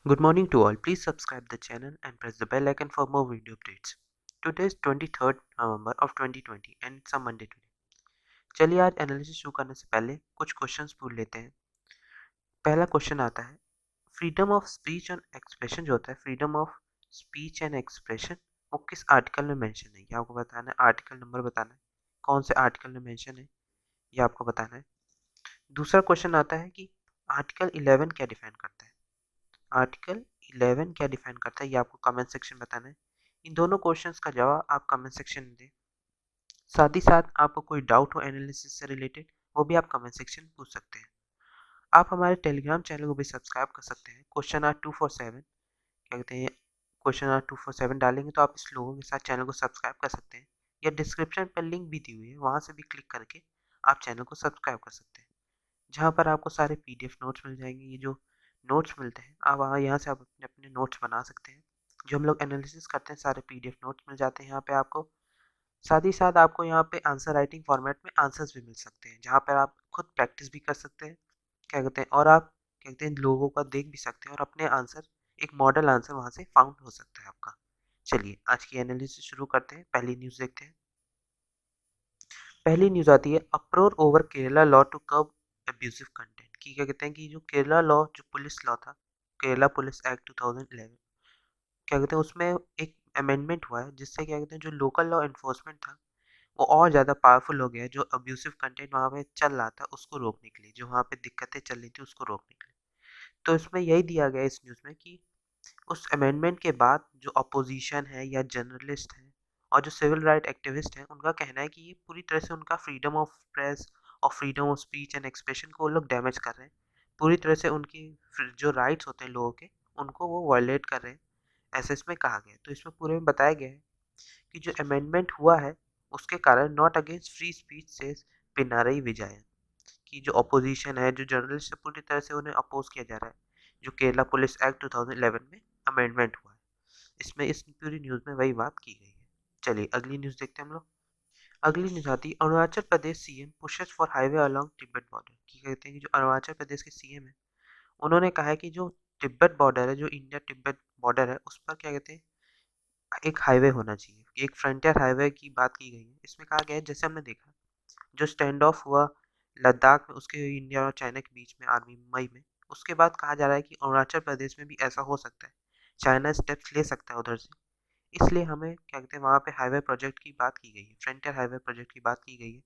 Good morning to all. Please subscribe the channel and press the bell icon for more video updates. Today is 23rd November of 2020 and it's a Monday today. चलिए आज analysis शुरू करने से पहले कुछ questions पूछ लेते हैं। पहला क्वेश्चन आता है, freedom of speech and expression जो होता है, freedom of speech and expression वो किस आर्टिकल में मेंशन है? ये आपको बताना है, आर्टिकल नंबर बताना है, कौन से आर्टिकल में मेंशन है ये आपको बताना है। दूसरा क्वेश्चन आता है कि आर्टिकल 11 क्या डिफाइन करता है? आर्टिकल 11 क्या डिफाइन करता है ये आपको कमेंट सेक्शन में बताना है। इन दोनों क्वेश्चंस का जवाब आप कमेंट सेक्शन में दें। साथ ही साथ आपको कोई डाउट हो एनालिसिस से रिलेटेड वो भी आप कमेंट सेक्शन में पूछ सकते हैं। आप हमारे टेलीग्राम चैनल को भी सब्सक्राइब कर सकते हैं। क्वेश्चन आर 247 क्या कहते हैं, क्वेश्चन आर 247 डालेंगे तो आप इस लोगों के साथ चैनल को सब्सक्राइब कर सकते हैं, या डिस्क्रिप्शन पर लिंक भी दी हुई है, वहाँ से भी क्लिक करके आप चैनल को सब्सक्राइब कर सकते हैं, जहाँ पर आपको सारे पीडीएफ नोट्स मिल जाएंगे। ये जो नोट्स मिलते हैं आप वहाँ यहाँ से आप अपने अपने नोट्स बना सकते हैं। जो हम लोग एनालिसिस करते हैं सारे पीडीएफ नोट्स मिल जाते हैं यहाँ पे आपको। साथ ही साथ आपको यहाँ पे आंसर राइटिंग फॉर्मेट में आंसर्स भी मिल सकते हैं, जहाँ पर आप खुद प्रैक्टिस भी कर सकते हैं, क्या कहते हैं, और आप क्या कहते हैं लोगों का देख भी सकते हैं और अपने आंसर, एक मॉडल आंसर वहाँ से फाउंड हो सकता है आपका। चलिए आज की एनालिसिस शुरू करते हैं। पहली न्यूज़ देखते हैं। पहली न्यूज़ आती है, uproar over Kerala law to curb abusive content. की क्या कहते हैं कि जो केरला लॉ, जो पुलिस लॉ था, केरला पुलिस एक्ट 2011, क्या कहते हैं उसमें एक अमेंडमेंट हुआ है, जिससे क्या कहते हैं जो लोकल लॉ इन्फोर्समेंट था वो और ज़्यादा पावरफुल हो गया है। जो अब्यूसिव कंटेंट वहाँ पे चल रहा था उसको रोकने के लिए, जो वहाँ पे दिक्कतें चल रही थी उसको रोकने के लिए। तो इसमें यही दिया गया है इस न्यूज़ में कि उस अमेंडमेंट के बाद जो अपोजिशन है या जर्नलिस्ट हैं और जो सिविल राइट एक्टिविस्ट हैं, उनका कहना है कि ये पूरी तरह से उनका फ्रीडम ऑफ प्रेस और freedom of speech and expression को वो लोग डैमेज कर रहे हैं। पूरी तरह से उनकी जो राइट्स होते हैं लोगों के, उनको वो वायलेट कर रहे हैं, ऐसा इसमें कहा गया है। तो इसमें पूरे में बताया गया है कि जो अमेंडमेंट हुआ है उसके कारण नॉट अगेंस्ट फ्री स्पीच से पिनारई विजयन, की जो अपोजिशन है, जो जर्नलिस्ट है, पूरी तरह से उन्हें अपोज किया जा रहा है, जो केरला पुलिस एक्ट 2011 में अमेंडमेंट हुआ है। इसमें इस पूरी न्यूज़ में वही बात की गई है। चलिए अगली न्यूज़ देखते हैं हम लोग। अगली न्यूज़ आती है, Arunachal Pradesh CM pushes for highway along Tibet border. की कहते हैं कि जो अरुणाचल प्रदेश के सीएम है, उन्होंने कहा है कि जो तिब्बत बॉर्डर है, जो इंडिया तिब्बत बॉर्डर है, उस पर क्या कहते हैं एक हाईवे होना चाहिए, एक फ्रंटियर हाईवे की बात की गई है। इसमें कहा गया है, जैसे हमने देखा जो स्टैंड ऑफ हुआ लद्दाख में, उसके इंडिया और चाइना के बीच में आर्मी मई में, उसके बाद कहा जा रहा है कि अरुणाचल प्रदेश में भी ऐसा हो सकता है, चाइना स्टेप्स ले सकता है उधर से। इसलिए हमें क्या कहते हैं वहाँ पे हाईवे प्रोजेक्ट की बात की गई है, फ्रंटियर हाईवे प्रोजेक्ट की बात की गई है,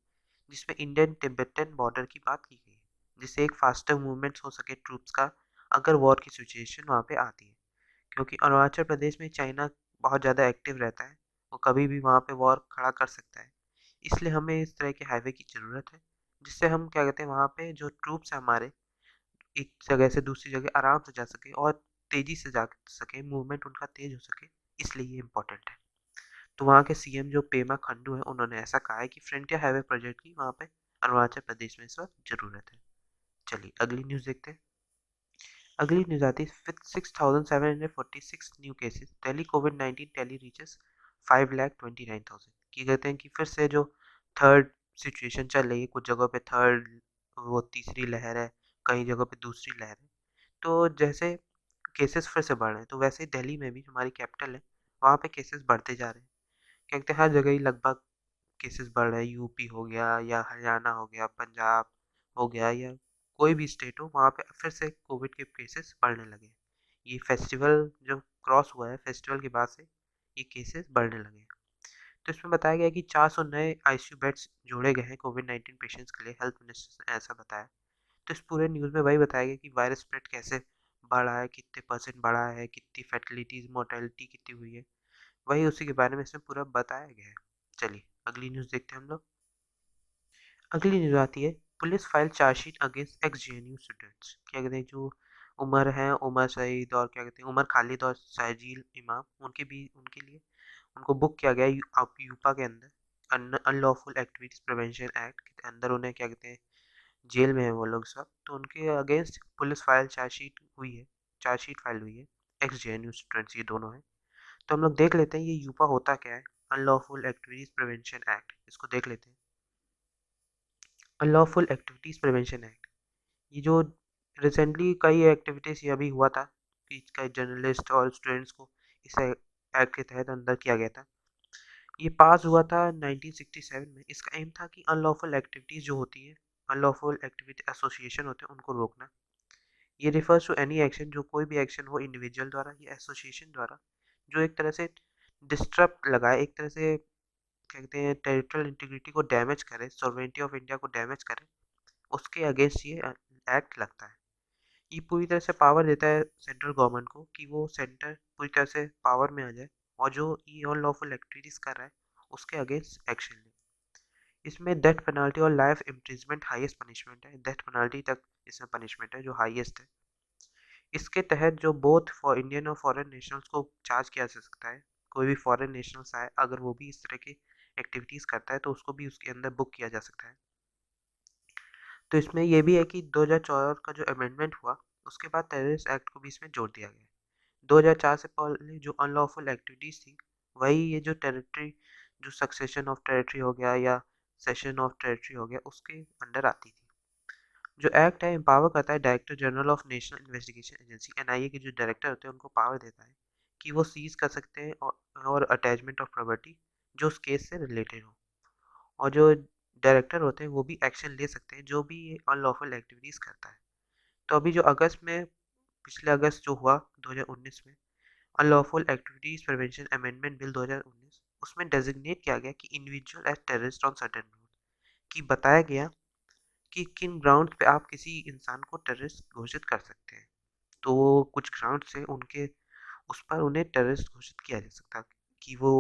जिसमें इंडियन तिब्बतन बॉर्डर की बात की गई है, जिससे एक फास्टर मूवमेंट हो सके ट्रूप्स का, अगर वॉर की सिचुएशन वहाँ पे आती है। क्योंकि अरुणाचल प्रदेश में चाइना बहुत ज़्यादा एक्टिव रहता है, वो कभी भी वहाँ पे वॉर खड़ा कर सकता है। इसलिए हमें इस तरह के हाईवे की ज़रूरत है, जिससे हम क्या कहते हैं वहाँ पे जो ट्रूप्स हैं हमारे, एक जगह से दूसरी जगह आराम से जा सके और तेज़ी से जा सके, मूवमेंट उनका तेज़ हो सके। इसलिए ये इम्पोर्टेंट है। तो वहाँ के सीएम जो पेमा खंडू है, उन्होंने ऐसा कहा है कि फ्रंटियर हाईवे प्रोजेक्ट की वहाँ पे अरुणाचल प्रदेश में इस वक्त ज़रूरत है। चलिए अगली न्यूज़ देखते हैं। अगली न्यूज़ आती है, विद 6,746 न्यू केसेस दिल्ली कोविड-19 टेली रीचेस 5,29,000। की कहते हैं कि फिर से जो थर्ड सिचुएशन चल रही है, कुछ जगहों पे थर्ड, वो तीसरी लहर है, कई जगहों पे दूसरी लहर है। तो जैसे केसेस फिर से बढ़ रहे हैं, तो वैसे ही दिल्ली में भी हमारी कैपिटल है, वहाँ पे केसेस बढ़ते जा रहे हैं। क्या कहते हैं हर जगह ही लगभग केसेस बढ़ रहे हैं। यूपी हो गया या हरियाणा हो गया, पंजाब हो गया, या कोई भी स्टेट हो, वहाँ पे फिर से कोविड के केसेस बढ़ने लगे हैं। ये फेस्टिवल जो क्रॉस हुआ है, फेस्टिवल के बाद से ये केसेस बढ़ने लगे हैं। तो इसमें बताया गया है कि 400 नए आईसीयू बेड्स जोड़े गए हैं कोविड-19 पेशेंट्स के लिए, हेल्थ मिनिस्टर ने ऐसा बताया। तो इस पूरे न्यूज़ में वही बताया गया कि वायरस स्प्रेड कैसे बढ़ा है, कितने परसेंट बढ़ा है, कितनी फैटिलिटीज़, मोर्टेलिटी कितनी हुई है, वही उसी के बारे में इसमें पूरा बताया गया है। चलिए अगली न्यूज़ देखते हैं हम लोग। अगली न्यूज़ आती है, police file chargesheet against x JNU students. क्या कहते हैं जो उमर है, उमर सईद और क्या कहते हैं उमर खालिद और साजिल इमाम, उनके भी उनके लिए उनको बुक किया गया यूपा के अंदर, अनलॉफुल एक्टिविटीज प्रिवेंशन एक्ट के अंदर। उन्हें क्या कहते हैं जेल में है वो लोग सब, तो उनके अगेंस्ट पुलिस फाइल चार्जशीट हुई है, चार्जशीट फाइल हुई है। एक्स जेएनयू स्टूडेंट्स ये दोनों हैं। तो हम लोग देख लेते हैं ये यूपा होता क्या है, अनलॉफुल एक्टिविटीज प्रिवेंशन एक्ट, इसको देख लेते हैं। अनलॉफुल एक्टिविटीज प्रिवेंशन एक्ट, ये जो रिसेंटली कई एक्टिविटीज ये अभी हुआ था, कि कई जर्नलिस्ट और स्टूडेंट्स को इस एक्ट के तहत अंदर किया गया था। ये पास हुआ था 1967 में। इसका एम था कि अनलॉफुल एक्टिविटीज़ जो होती हैं, अनलॉफुल एक्टिविटी एसोसिएशन होते हैं, उनको रोकना। ये रिफर्स टू एनी एक्शन, जो कोई भी एक्शन हो इंडिविजुअल द्वारा या एसोसिएशन द्वारा, जो एक तरह से डिस्टर्ब लगाए, एक तरह से क्या कहते हैं टेरिटोरियल इंटीग्रिटी को डैमेज करे, सॉवरेनिटी ऑफ इंडिया को डैमेज करे, उसके अगेंस्ट ये एक्ट लगता है। ये पूरी तरह से पावर देता है सेंट्रल गवर्नमेंट को कि वो सेंटर पूरी तरह से पावर में आ जाए और जो ये अनलॉफुल एक्टिविटीज़ कर रहा है उसके अगेंस्ट एक्शन ले। इसमें डेथ पेनल्टी और लाइफ इम्प्रिजमेंट हाईएस्ट पनिशमेंट है। डेथ पेनल्टी तक इसमें पनिशमेंट है जो हाईएस्ट है। इसके तहत जो बोथ फॉर इंडियन और फॉरेन नेशनल्स को चार्ज किया जा सकता है। कोई भी फॉरेन नेशनल्स आए, अगर वो भी इस तरह की एक्टिविटीज़ करता है तो उसको भी उसके अंदर बुक किया जा सकता है। तो इसमें ये भी है कि 2014 का जो अमेंडमेंट हुआ उसके बाद टेररिस्ट एक्ट को भी इसमें जोड़ दिया गया। 2004 से पहले जो अनलॉफुल एक्टिविटीज़ थी, वही ये जो टेरिटरी, जो सक्सेशन ऑफ टेरिटरी हो गया या सेशन ऑफ टेरिटरी हो गया, उसके अंडर आती थी। जो एक्ट है एम्पावर करता है director general of national investigation agency NIA के जो डायरेक्टर होते हैं उनको पावर देता है कि वो सीज कर सकते हैं और अटैचमेंट ऑफ प्रॉपर्टी जो उस केस से रिलेटेड हो। और जो डायरेक्टर होते हैं वो भी एक्शन ले सकते हैं जो भी ये अनलॉफुल एक्टिविटीज़ करता है। तो अभी जो अगस्त में, पिछले अगस्त जो हुआ 2019 में, unlawful activities prevention amendment bill 2019, उसमें डेजिग्नेट किया गया कि individual as terrorist on certain ground, कि बताया गया कि किन ग्राउंड पे आप किसी इंसान को टेररिस्ट घोषित कर सकते हैं। तो वो कुछ ग्राउंड से उनके उस पर उन्हें टेररिस्ट घोषित किया जा सकता है कि वो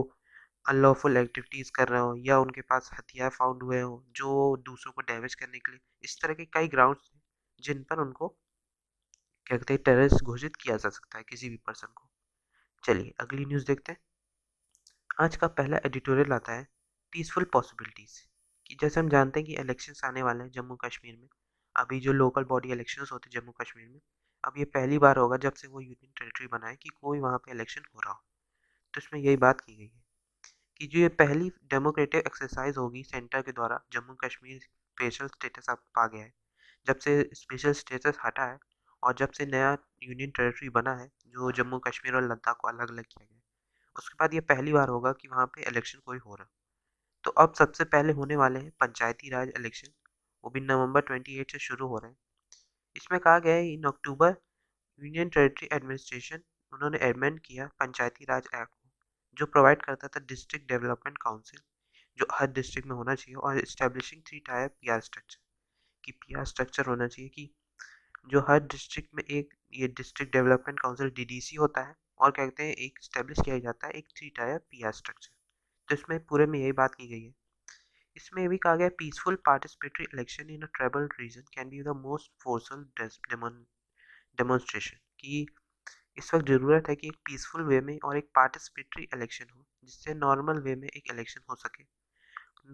अनलॉफुल एक्टिविटीज़ कर रहे हो या उनके पास हथियार फाउंड हुए हो जो दूसरों को डैमेज करने के लिए। इस तरह के कई ग्राउंड्स हैं जिन पर उनको क्या कहते हैं टेररिस्ट घोषित किया जा सकता है किसी भी पर्सन को। चलिए अगली न्यूज़ देखते हैं। आज का पहला एडिटोरियल आता है पीसफुल पॉसिबिलिटीज़, कि जैसे हम जानते हैं कि इलेक्शंस आने वाले हैं जम्मू कश्मीर में। अभी जो लोकल बॉडी इलेक्शंस होते हैं जम्मू कश्मीर में, अब ये पहली बार होगा जब से वो यूनियन टेरिटरी बना है कि कोई वहाँ पे इलेक्शन हो रहा हो। तो इसमें यही बात की गई है कि जो ये पहली डेमोक्रेटिक एक्सरसाइज होगी सेंटर के द्वारा, जम्मू कश्मीर स्पेशल स्टेटस अब पा गया है। जब से स्पेशल स्टेटस हटा है और जब से नया यूनियन टेरिटरी बना है जो जम्मू कश्मीर और लद्दाख को अलग अलग किया गया है, उसके बाद ये पहली बार होगा कि वहाँ पे इलेक्शन कोई हो रहा। तो अब सबसे पहले होने वाले हैं पंचायती राज इलेक्शन, वो भी नवंबर 28 से शुरू हो रहे हैं। इसमें कहा गया है इन अक्टूबर यूनियन टेरिटरी एडमिनिस्ट्रेशन, उन्होंने एडमेंड किया पंचायती राज एक्ट को, जो प्रोवाइड करता था डिस्ट्रिक्ट डेवलपमेंट काउंसिल जो हर डिस्ट्रिक्ट में होना चाहिए, और इस्टेब्लिशिंग 3 टायर पीआर स्ट्रक्चर, कि पीआर स्ट्रक्चर होना चाहिए कि जो हर डिस्ट्रिक्ट में एक ये डिस्ट्रिक्ट डेवलपमेंट काउंसिल डीडीसी होता है, और क्या कहते हैं एक इस्टेब्लिश किया जाता है एक 3 टायर पीआर स्ट्रक्चर। तो इसमें पूरे में यही बात की गई है। इसमें ये भी कहा गया है peaceful participatory election in a tribal region can be the most forceful demonstration, कि इस वक्त ज़रूरत है कि एक पीसफुल वे में और एक पार्टिसिपेटरी इलेक्शन हो जिससे नॉर्मल वे में एक इलेक्शन हो सके,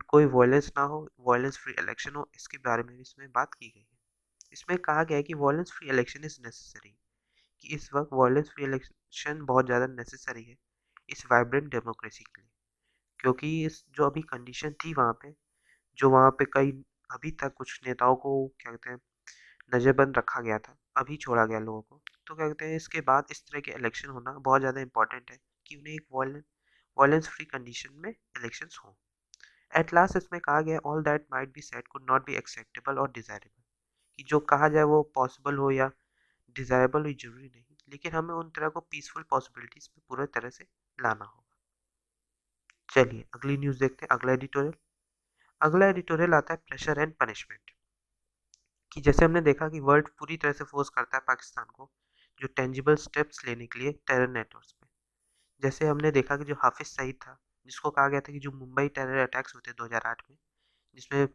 कोई वायलेंस ना हो, वायलेंस फ्री इलेक्शन हो। इसके बारे में भी इसमें बात की गई है। इसमें कहा गया है कि violence free election is necessary, कि इस वक्त वायलेंस फ्री इलेक्शन बहुत ज़्यादा नेसेसरी है इस वाइब्रेंट डेमोक्रेसी के लिए। क्योंकि इस जो अभी कंडीशन थी वहाँ पे, जो वहाँ पे कई अभी तक कुछ नेताओं को क्या कहते हैं नज़रबंद रखा गया था, अभी छोड़ा गया लोगों को। तो क्या कहते हैं इसके बाद इस तरह के इलेक्शन होना बहुत ज़्यादा इंपॉर्टेंट है कि उन्हें एक वायलेंस फ्री कंडीशन में इलेक्शंस हों। एट लास्ट इसमें कहा गया all that might be said could not be acceptable और डिजायरेबल, कि जो कहा जाए वो पॉसिबल हो या डिजायरेबल हो जरूरी नहीं, लेकिन हमें उन तरह को पीसफुल पॉसिबिलिटीज पे पूरे तरह से लाना होगा। चलिए अगली न्यूज़ देखते हैं, अगला एडिटोरियल। अगला एडिटोरियल आता है प्रेशर एंड पनिशमेंट, कि जैसे हमने देखा कि वर्ल्ड पूरी तरह से फोर्स करता है पाकिस्तान को जो टेंजिबल स्टेप्स लेने के लिए टेरर नेटवर्क्स पे। जैसे हमने देखा कि जो हाफिज सईद था, जिसको कहा गया था कि जो मुंबई टेरर अटैक्स हुए थे 2008 में, जिसमें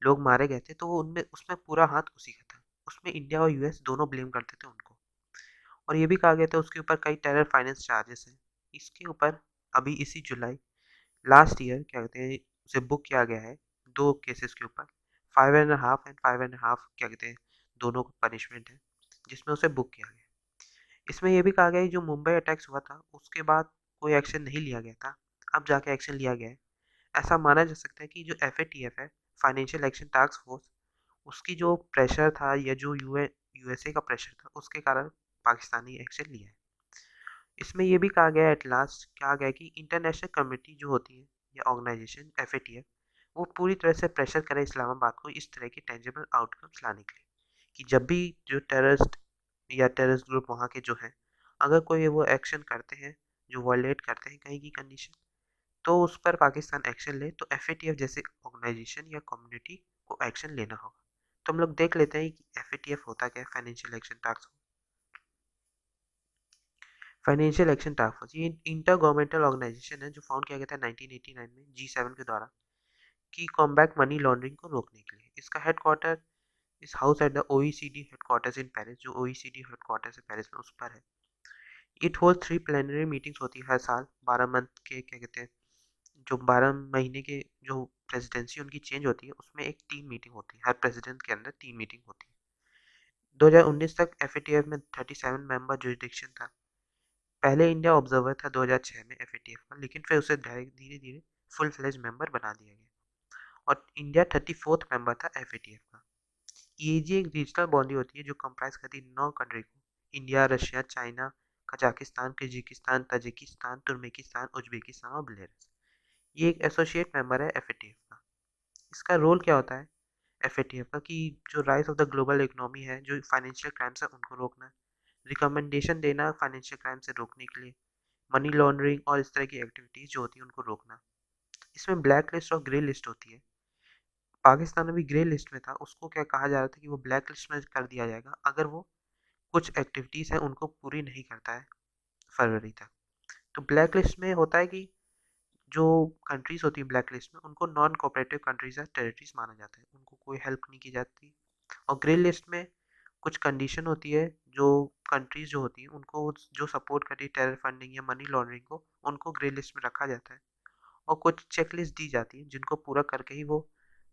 लोग मारे गए थे, तो वो उनमें उसमें पूरा हाथ उसी का था। उसमें इंडिया और यूएस दोनों ब्लेम करते थे उनको। और ये भी कहा गया था उसके ऊपर कई टेरर फाइनेंस चार्जेस हैं। इसके ऊपर अभी इसी जुलाई लास्ट ईयर क्या कहते हैं उसे बुक किया गया है 2 केसेस के ऊपर, 5.5 एंड 5.5 क्या कहते हैं दोनों को पनिशमेंट है, जिसमें उसे बुक किया गया। इसमें ये भी कहा गया है जो मुंबई अटैक्स हुआ था उसके बाद कोई एक्शन नहीं लिया गया था, अब जाके एक्शन लिया गया है। ऐसा माना जा सकता है कि जो एफएटीएफ है, फाइनेंशियल एक्शन टास्क फोर्स, उसकी जो प्रेशर था या जो यूएसए का प्रेशर था उसके कारण पाकिस्तानी एक्शन लिया है। इसमें ये भी कहा गया है, एट लास्ट कहा गया है कि इंटरनेशनल कम्युनिटी जो होती है या ऑर्गेनाइजेशन FATF वो पूरी तरह से प्रेशर करे इस्लामाबाद को इस तरह के टेंजिबल आउटकम्स लाने के लिए, कि जब भी जो टेररिस्ट या टेररिस्ट ग्रुप वहाँ के जो हैं, अगर कोई वो एक्शन करते हैं जो वायलेट करते हैं कहीं की कंडीशन, तो उस पर पाकिस्तान एक्शन ले, तो FATF जैसे ऑर्गेनाइजेशन या कम्युनिटी को एक्शन लेना होगा। तो हम लोग देख लेते हैं कि FATF होता क्या है, financial action task. Financial action task force ये इंटर गवर्नमेंटल ऑर्गेनाइजेशन है जो फाउंड किया गया था 1989 में G7 के द्वारा, की कॉम्बैट मनी लॉन्ड्रिंग को रोकने के लिए। इसका हेडक्वार्टर इस house at the OECD headquarters in Paris, जो OECD हेडक्वार्टर्स है पेरिस में, उस पर है। इट होल्ड 3 प्लेनरी मीटिंग्स होती है हर साल, 12 मंथ के क्या कहते हैं, जो 12 महीने के जो प्रेसिडेंसी उनकी चेंज होती है, उसमें एक 3 मीटिंग होती है, हर प्रेसिडेंट के अंदर 3 मीटिंग होती है। 2019 तक FATF में 37 मेंबर जुरिडिक्शन था। पहले इंडिया ऑब्जर्वर था 2006 में FATF का, लेकिन फिर उसे धीरे धीरे फुल फ्लेज मेंबर बना दिया गया और इंडिया 34th मेंबर था FATF का। EAG एक रीजनल बॉडी होती है जो कंप्राइज करती है 9 कंट्री को, India, Russia, China, Kazakhstan, Kyrgyzstan, Tajikistan, Turkmenistan, Uzbekistan और बेलारूस। ये एक एसोसिएट मेंबर है FATF का। इसका रोल क्या होता है FATF का, कि जो rise of the global economy है, जो फाइनेंशियल क्राइम्स है उनको रोकना है, रिकमेंडेशन देना फाइनेंशियल क्राइम से रोकने के लिए, मनी लॉन्ड्रिंग और इस तरह की एक्टिविटीज जो होती है उनको रोकना। इसमें ब्लैक लिस्ट और ग्रे लिस्ट होती है। पाकिस्तान अभी ग्रे लिस्ट में था, उसको क्या कहा जा रहा था कि वो ब्लैक लिस्ट में कर दिया जाएगा अगर वो कुछ एक्टिविटीज है उनको पूरी नहीं करता है फरवरी तक। तो ब्लैक लिस्ट में होता है कि जो कंट्रीज होती है ब्लैक लिस्ट में उनको नॉन कोऑपरेटिव कंट्रीज या टेरिटरीज माना जाता है, उनको कोई हेल्प नहीं की जाती। और ग्रे लिस्ट में कुछ कंडीशन होती है, जो कंट्रीज जो होती हैं उनको जो सपोर्ट करती है टेरर फंडिंग या मनी लॉन्ड्रिंग को, उनको ग्रे लिस्ट में रखा जाता है और कुछ चेकलिस्ट दी जाती है जिनको पूरा करके ही वो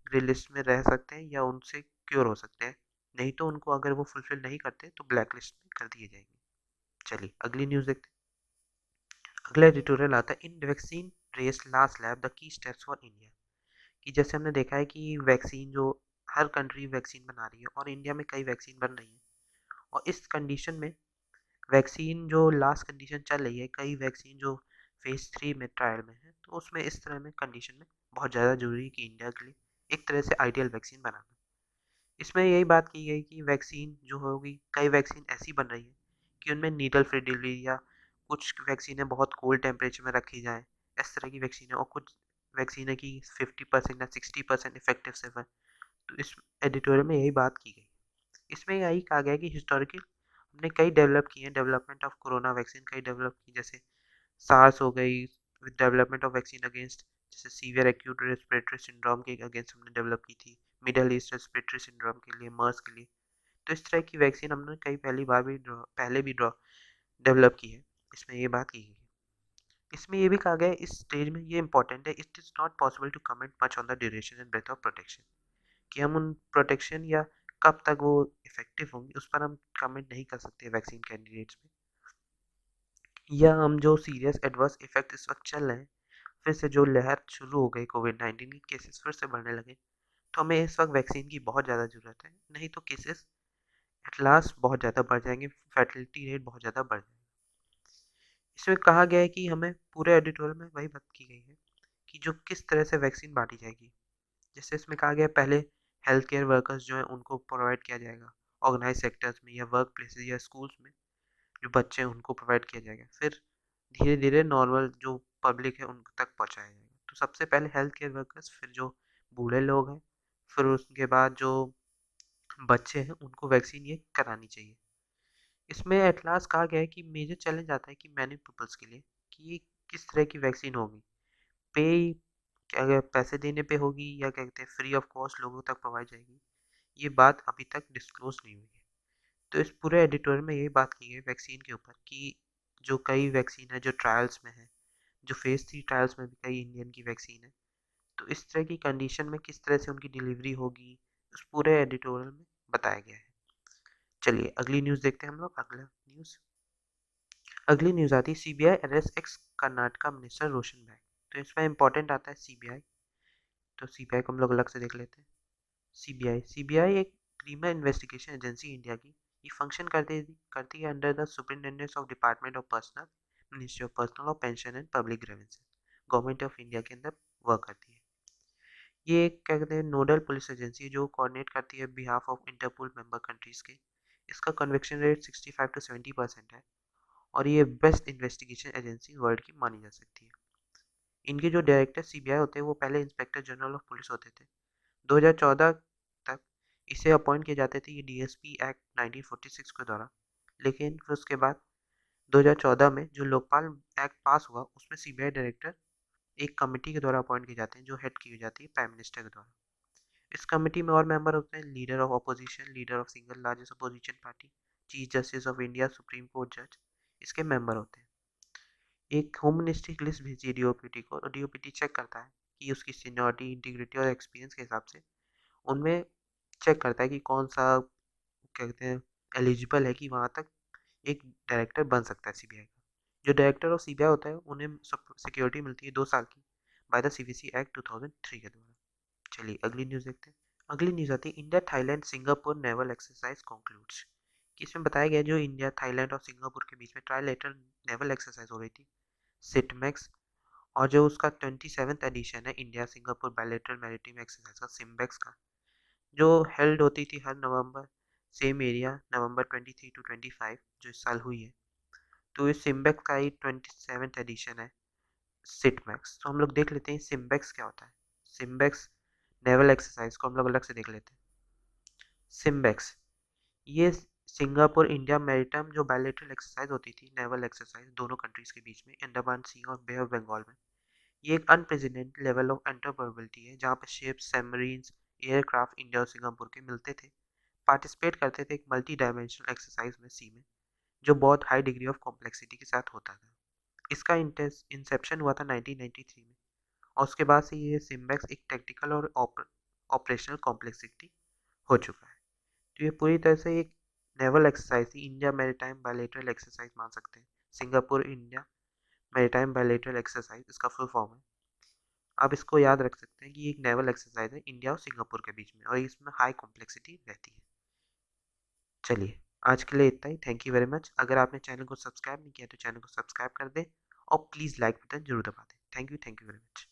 ग्रे लिस्ट में रह सकते हैं या उनसे क्योर हो सकते हैं, नहीं तो उनको अगर वो फुलफिल नहीं करते तो ब्लैक लिस्ट में कर दिए जाएंगे। चलिए अगली न्यूज़ देखते हैं। अगला एडिटोरियल आता है, in vaccine race last lab the key steps for India. कि जैसे हमने देखा है कि वैक्सीन जो हर कंट्री वैक्सीन बना रही है और इंडिया में कई वैक्सीन बन रही है, और इस कंडीशन में वैक्सीन जो लास्ट कंडीशन चल रही है, कई वैक्सीन जो फेज 3 में ट्रायल में है, तो उसमें इस तरह में कंडीशन में बहुत ज़्यादा जरूरी है कि इंडिया के लिए एक तरह से आइडियल वैक्सीन बनाना। इसमें यही बात की गई कि वैक्सीन जो होगी, कई वैक्सीन ऐसी बन रही है कि उनमें नीडल फ्री डिलीवरी, या कुछ वैक्सीनें बहुत कोल्ड टेम्परेचर में रखी जाएँ, इस तरह की वैक्सीन है, और कुछ वैक्सीन है कि 50% या 60% इफेक्टिव से है। तो इस एडिटोरियल में यही बात की गई। इसमें यही कहा गया कि हिस्टोरिकल हमने कई डेवलप किए हैं, डेवलपमेंट ऑफ कोरोना वैक्सीन कई डेवलप की, जैसे सार्स हो गई, with development of vaccine against जैसे सीवियर एक्यूट रेस्पिरेटरी सिंड्रोम के अगेंस्ट हमने डेवलप की थी, मिडल ईस्ट रेस्पिरेटरी सिंड्रोम के लिए, मर्स के लिए। तो इस तरह की वैक्सीन हमने कई पहले भी डेवलप की है। इसमें ये बात की गई है। इसमें ये भी कहा गया है, इस स्टेज में ये इंपॉर्टेंट है, it is not possible to comment much on the duration and breath of protection, कि हम उन प्रोटेक्शन या कब तक वो इफेक्टिव होंगी उस पर हम कमेंट नहीं कर सकते वैक्सीन कैंडिडेट्स में, या हम जो सीरियस एडवर्स इफेक्ट इस वक्त चल रहे हैं, फिर से जो लहर शुरू हो गई कोविड-19 की, केसेस फिर से बढ़ने लगे, तो हमें इस वक्त वैक्सीन की बहुत ज़्यादा ज़रूरत है, नहीं तो केसेस एट लास्ट बहुत ज़्यादा बढ़ जाएंगे, फर्टिलिटी रेट बहुत ज़्यादा बढ़ जाएगा। इसमें कहा गया है कि हमें पूरे एडिटोरियल में वही बात की गई है कि जो किस तरह से वैक्सीन बांटी जाएगी। जैसे इसमें कहा गया है, पहले हेल्थ केयर वर्कर्स जो हैं उनको प्रोवाइड किया जाएगा, ऑर्गेनाइज सेक्टर्स में या वर्क प्लेसेस या स्कूल्स में जो बच्चे हैं उनको प्रोवाइड किया जाएगा, फिर धीरे धीरे नॉर्मल जो पब्लिक है उन तक पहुँचाया जाएगा। तो सबसे पहले हेल्थ केयर वर्कर्स, फिर जो बूढ़े लोग हैं, फिर उसके बाद जो बच्चे हैं उनको वैक्सीन ये करानी चाहिए। इसमें एट लास्ट कहा गया है कि मेजर चैलेंज आता है कि मैनी पीपल्स के लिए, कि ये किस तरह की वैक्सीन होगी, पे क्या पैसे देने पे होगी या क्या कहते हैं फ्री ऑफ कॉस्ट लोगों तक प्रोवाइड जाएगी, ये बात अभी तक डिस्क्लोज नहीं हुई है। तो इस पूरे एडिटोरियल में यही बात की गई वैक्सीन के ऊपर, कि जो कई वैक्सीन है जो ट्रायल्स में है, जो फेज 3 ट्रायल्स में भी कई इंडियन की वैक्सीन है, तो इस तरह की कंडीशन में किस तरह से उनकी डिलीवरी होगी, उस पूरे एडिटोरियल में बताया गया है। चलिए अगली न्यूज़ देखते हैं हम लोग। अगली न्यूज़ आती है, CBI arrest ex Karnataka minister Roshan Baig. तो इसमें इंपॉर्टेंट आता है CBI, तो CBI को हम लोग अलग से देख लेते हैं। CBI एक क्रिमिनल इन्वेस्टिगेशन एजेंसी इंडिया की, ये फंक्शन करती है under the superintendence of department of personnel, ministry of personnel और pension and public grievances, government of India के अंदर वर्क करती है। ये एक क्या कहते हैं नोडल पुलिस एजेंसी है जो कोऑर्डिनेट करती है behalf of Interpol member countries के। इसका कन्विक्शन रेट 65 to 70% है और ये बेस्ट इन्वेस्टिगेशन एजेंसी वर्ल्ड की मानी जा सकती है। इनके जो डायरेक्टर सीबीआई होते हैं वो पहले इंस्पेक्टर जनरल ऑफ पुलिस होते थे। 2014 तक इसे अपॉइंट किए जाते थे ये डीएसपी एक्ट 1946 के द्वारा, लेकिन फिर उसके बाद 2014 में जो लोकपाल एक्ट पास हुआ उसमें सीबीआई डायरेक्टर एक कमेटी के द्वारा अपॉइंट किए जाते हैं जो हेड की जाती है प्राइम मिनिस्टर के द्वारा। इस कमेटी में और मेंबर होते हैं leader of opposition, leader of single largest opposition party, chief justice of India, supreme court जज, इसके मेंबर होते हैं। एक होम मिनिस्ट्री की लिस्ट भेजी डीओपीटी को और डीओपीटी चेक करता है कि उसकी सीनियरिटी, इंटीग्रिटी और एक्सपीरियंस के हिसाब से उनमें चेक करता है कि कौन सा क्या कहते हैं एलिजिबल है कि वहाँ तक एक डायरेक्टर बन सकता है सीबीआई का। जो डायरेक्टर ऑफ सीबीआई होता है उन्हें सिक्योरिटी मिलती है 2 साल की बाय द सीवीसी एक्ट 2003 के द्वारा। चलिए अगली न्यूज़ देखते हैं। अगली न्यूज़ आती है India Thailand Singapore naval exercise concludes. कि इसमें बताया गया जो इंडिया थाईलैंड और सिंगापुर के बीच में ट्राइलेटरल नेवल एक्सरसाइज हो रही थी सिटमैक्स, और जो उसका 27th एडिशन है India Singapore bilateral maritime exercise का सिम्बेक्स का, जो हेल्ड होती थी हर नवंबर, सेम एरिया नवंबर 23 to 25 जो इस साल हुई है। तो इस सिम्बेक्स का ही 27th एडिशन है सिटमैक्स। तो हम लोग देख लेते हैं सिम्बेक्स क्या होता है। सिम्बेक्स नेवल एक्सरसाइज को हम लोग अलग से देख लेते हैं। सिम्बेक्स ये सिंगापुर इंडिया मैरिटाइम जो बायलैटरल एक्सरसाइज होती थी नेवल एक्सरसाइज दोनों कंट्रीज के बीच में अंडमान सी और बे ऑफ बंगाल में, ये एक अनप्रेसिडेंटेड लेवल ऑफ एंटरप्रेनेबिलिटी है जहाँ पर शिप्स, सबमरीन्स, एयरक्राफ्ट इंडिया और सिंगापुर के मिलते थे, पार्टिसिपेट करते थे एक मल्टी डायमेंशनल एक्सरसाइज में सी में, जो बहुत हाई डिग्री ऑफ कॉम्प्लेक्सिटी के साथ होता था। इसका इंसेप्शन हुआ था 1993 में और उसके बाद से ये सिम्बेक्स एक टेक्टिकल और ऑपरेशनल कॉम्प्लेक्सिटी हो चुका है। तो ये पूरी तरह से एक नेवल एक्सरसाइज थी, इंडिया मैरीटाइम बायलैटरल एक्सरसाइज मान सकते हैं। Singapore India maritime bilateral exercise इसका फुल फॉर्म है। आप इसको याद रख सकते हैं कि एक नेवल एक्सरसाइज है इंडिया और सिंगापुर के बीच में और इसमें हाई कॉम्प्लेक्सिटी रहती है। चलिए आज के लिए इतना ही। Thank you very much. अगर आपने चैनल को सब्सक्राइब नहीं किया तो चैनल को सब्सक्राइब कर दें और प्लीज़ लाइक बटन जरूर दबा दें। Thank you very much.